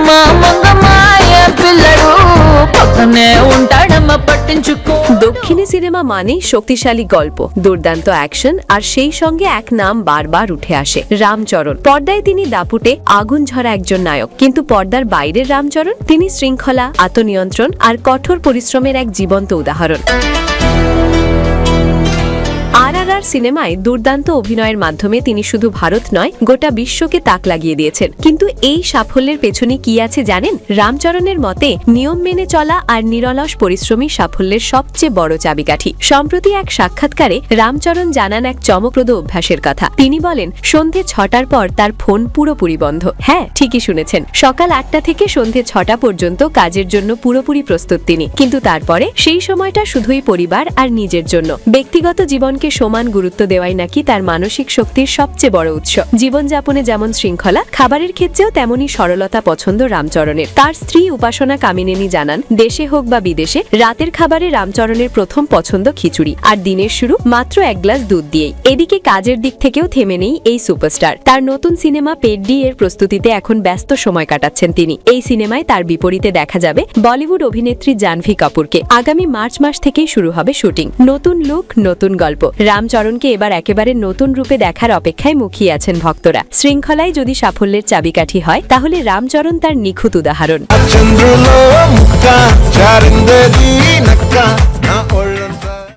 మా మంగమాయ పిల్లడు పక్కనే ఉంటాడమ్మ పట్టించుకో। দক্ষিণী সিনেমা মানেই শক্তিশালী গল্প, দুর্দান্ত অ্যাকশন, আর সেই সঙ্গে এক নাম বারবার উঠে আসে, রামচরণ। পর্দায় তিনি দাপুটে আগুন ঝরা একজন নায়ক, কিন্তু পর্দার বাইরের রামচরণ তিনি শৃঙ্খলা, আত্মনিয়ন্ত্রণ আর কঠোর পরিশ্রমের এক জীবন্ত উদাহরণ। RRR সিনেমায় দুর্দান্ত অভিনয়ের মাধ্যমে তিনি শুধু ভারত নয়, গোটা বিশ্বকে তাক লাগিয়ে দিয়েছেন। কিন্তু এই সাফল্যের পেছনে কি আছে জানেন? রামচরণের মতে নিয়ম মেনে চলা আর নিরলস পরিশ্রমী সাফল্যের সবচেয়ে বড় চাবিকাঠি। সম্প্রতি এক সাক্ষাৎকারে রামচরণ জানান এক চমকপ্রদ অভ্যাসের কথা। তিনি বলেন, সন্ধে 6টার পর তার ফোন পুরোপুরি বন্ধ। হ্যাঁ, ঠিকই শুনেছেন, সকাল 8টা থেকে সন্ধে 6টা পর্যন্ত কাজের জন্য পুরোপুরি প্রস্তুত তিনি। কিন্তু তারপরে সেই সময়টা শুধুই পরিবার আর নিজের জন্য। ব্যক্তিগত জীবনকে সমান গুরুত্ব দেওয়াই নাকি তার মানসিক শক্তির সবচেয়ে বড় উৎস। জীবনযাপনে যেমন শৃঙ্খলা, খাবারের ক্ষেত্রেও তেমনই সরলতা পছন্দ রামচরণের। তার স্ত্রী উপাসনা কামিনেনি জানান, দেশে হোক বা বিদেশে রাতের খাবারে রামচরণের প্রথম পছন্দ খিচুড়ি, আর দিনের শুরু মাত্র 1 গ্লাস দুধ দিয়েই। এদিকে কাজের দিক থেকেও থেমে নেই এই সুপারস্টার। তার নতুন সিনেমা পেড্ডি এর প্রস্তুতিতে এখন ব্যস্ত সময় কাটাচ্ছেন তিনি। এই সিনেমায় তার বিপরীতে দেখা যাবে বলিউড অভিনেত্রী জাহ্নবী কাপুরকে। আগামী মার্চ মাস থেকেই শুরু হবে শুটিং। নতুন লুক, নতুন গল্প। রামচরণকে এবার একেবারে নতুন রূপে দেখার অপেক্ষায় মুখিয়ে আছেন ভক্তরা। শৃঙ্খলায় যদি সাফল্যের চাবিকাঠি হয়, তাহলে রামচরণ তার নিখুঁত উদাহরণ।